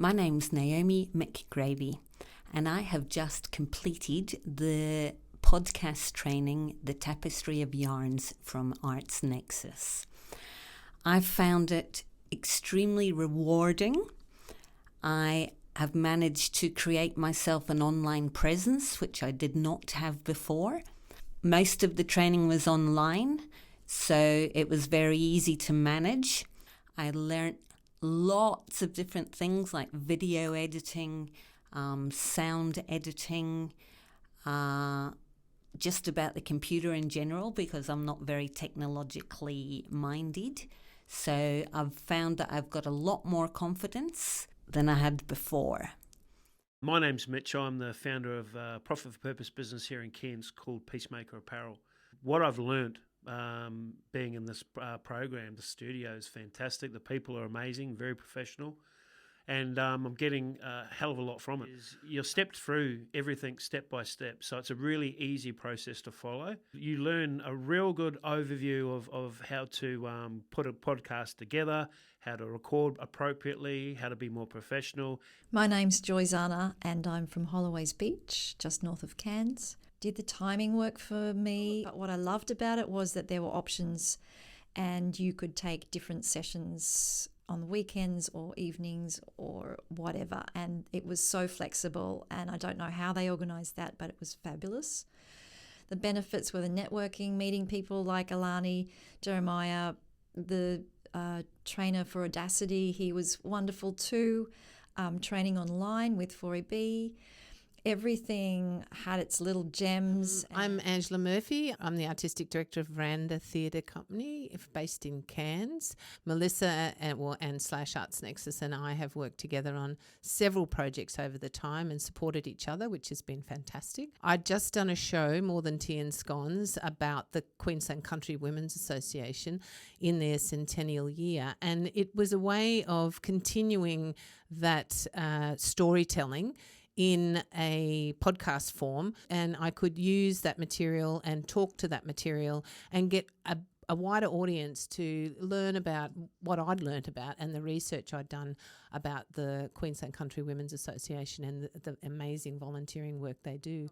My name's Naomi McGravy, and I have just completed the podcast training, The Tapestry of Yarns from Arts Nexus. I've found it extremely rewarding. I have managed to create myself an online presence, which I did not have before. Most of the training was online, so it was very easy to manage. I learnt lots of different things like video editing, sound editing, just about the computer in general, because I'm not very technologically minded. So I've found that I've got a lot more confidence than I had before. My name's Mitch. I'm the founder of a profit for purpose business here in Cairns called Peacemaker Apparel. What I've learned being in this program, the studio, is fantastic. The people are amazing, very professional, and I'm getting a hell of a lot from it. You're stepped through everything step by step, so it's a really easy process to follow. You learn a real good overview of how to put a podcast together, how to record appropriately, how to be more professional. My name's Joy Zana and I'm from Holloways Beach, just north of Cairns. Did the timing work for me? But what I loved about it was that there were options and you could take different sessions on the weekends or evenings or whatever, and it was so flexible, and I don't know how they organised that, but it was fabulous. The benefits were the networking, meeting people like Alani, Jeremiah, the trainer for Audacity, he was wonderful too, training online with 4EB. Everything had its little gems. I'm Angela Murphy. I'm the Artistic Director of Randa Theatre Company based in Cairns. Melissa and / Arts Nexus and I have worked together on several projects over the time and supported each other, which has been fantastic. I'd just done a show, More Than Tea and Scones, about the Queensland Country Women's Association in their centennial year, and it was a way of continuing that storytelling in a podcast form, and I could use that material and talk to that material and get a wider audience to learn about what I'd learnt about and the research I'd done about the Queensland Country Women's Association and the amazing volunteering work they do.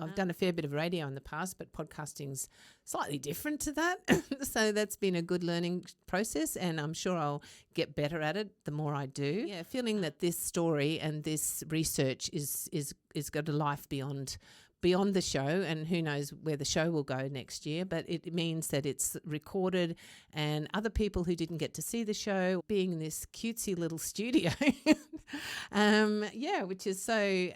I've done a fair bit of radio in the past, but podcasting's slightly different to that. So that's been a good learning process, and I'm sure I'll get better at it the more I do. Yeah, feeling that this story and this research is got a life beyond the show, and who knows where the show will go next year, but it means that it's recorded and other people who didn't get to see the show being in this cutesy little studio which is so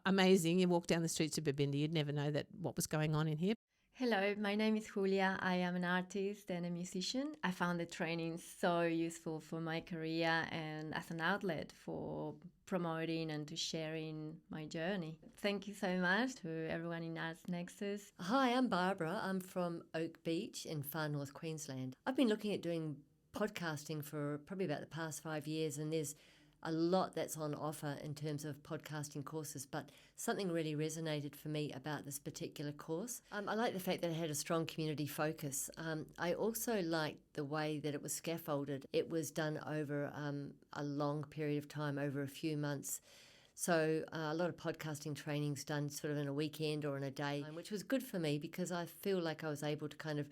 amazing. You walk down the streets of Babinda, you'd never know that what was going on in here. Hello, my name is Julia. I am an artist and a musician. I found the training so useful for my career and as an outlet for promoting and to sharing my journey. Thank you so much to everyone in Arts Nexus. Hi, I'm Barbara. I'm from Oak Beach in far north Queensland. I've been looking at doing podcasting for probably about the past 5 years, and there's a lot that's on offer in terms of podcasting courses, but something really resonated for me about this particular course. I like the fact that it had a strong community focus. I also liked the way that it was scaffolded. It was done over a long period of time, over a few months. So a lot of podcasting training's done sort of in a weekend or in a day, which was good for me because I feel like I was able to kind of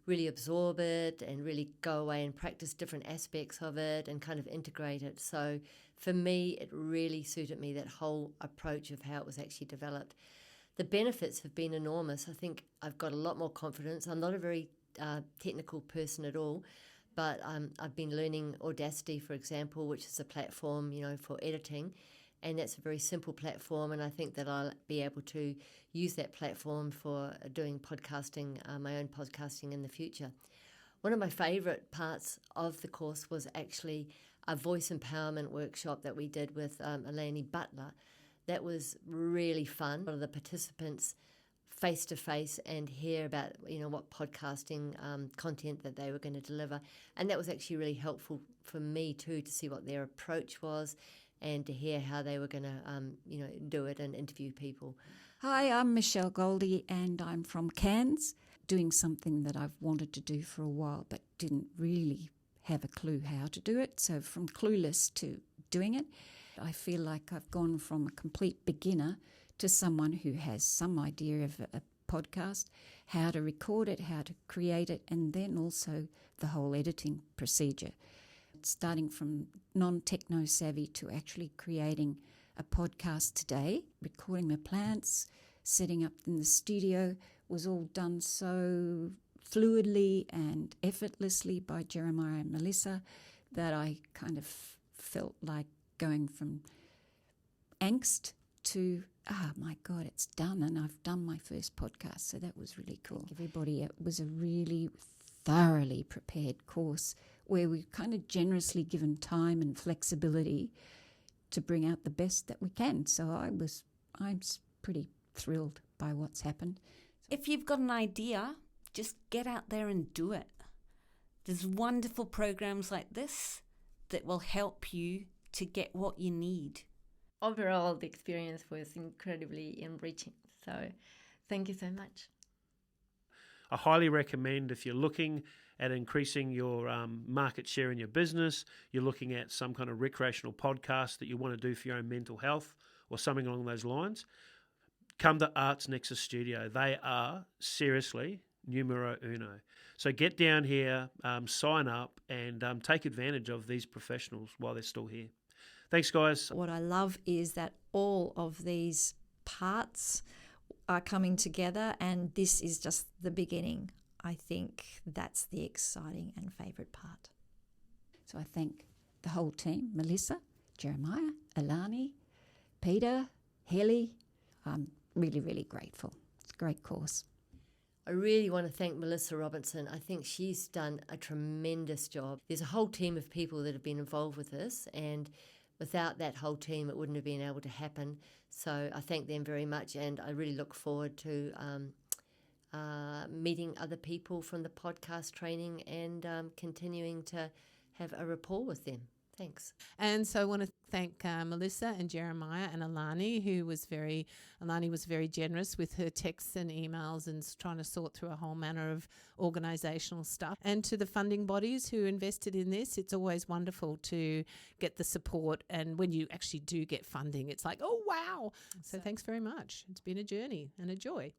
really absorb it and really go away and practice different aspects of it and kind of integrate it. So for me, it really suited me, that whole approach of how it was actually developed. The benefits have been enormous. I think I've got a lot more confidence. I'm not a very technical person at all, but I've been learning Audacity, for example, which is a platform, for editing. And that's a very simple platform, and I think that I'll be able to use that platform for doing podcasting, my own podcasting in the future. One of my favourite parts of the course was actually a voice empowerment workshop that we did with Eleni Butler. That was really fun. A lot of the participants face-to-face and hear about, what podcasting content that they were going to deliver. And that was actually really helpful for me too, to see what their approach was and to hear how they were going to, do it and interview people. Hi, I'm Michelle Goldie and I'm from Cairns, doing something that I've wanted to do for a while but didn't really have a clue how to do it. So from clueless to doing it. I feel like I've gone from a complete beginner to someone who has some idea of a podcast, how to record it, how to create it, and then also the whole editing procedure. Starting from non-techno savvy to actually creating a podcast today, recording my plants, setting up in the studio was all done so fluidly and effortlessly by Jeremiah and Melissa that I kind of felt like going from angst to, my God, it's done, and I've done my first podcast. So that was really cool. Everybody, it was a really thoroughly prepared course where we kind of generously given time and flexibility to bring out the best that we can. So I'm pretty thrilled by what's happened. If you've got an idea, just get out there and do it. There's wonderful programs like this that will help you to get what you need. Overall, the experience was incredibly enriching. So thank you so much. I highly recommend, if you're looking at increasing your market share in your business, you're looking at some kind of recreational podcast that you want to do for your own mental health or something along those lines, come to Arts Nexus Studio. They are seriously numero uno. So get down here, sign up, and take advantage of these professionals while they're still here. Thanks, guys. What I love is that all of these parts are coming together, and this is just the beginning. I think that's the exciting and favourite part. So I thank the whole team, Melissa, Jeremiah, Alani, Peter, Helly. I'm really, really grateful. It's a great course. I really want to thank Melissa Robinson. I think she's done a tremendous job. There's a whole team of people that have been involved with this, and without that whole team, it wouldn't have been able to happen. So I thank them very much, and I really look forward to meeting other people from the podcast training and continuing to have a rapport with them. Thanks. And so I want to thank Melissa and Jeremiah and Alani, Alani was very generous with her texts and emails and trying to sort through a whole manner of organisational stuff. And to the funding bodies who invested in this, it's always wonderful to get the support. And when you actually do get funding, it's like, oh, wow. So thanks very much. It's been a journey and a joy.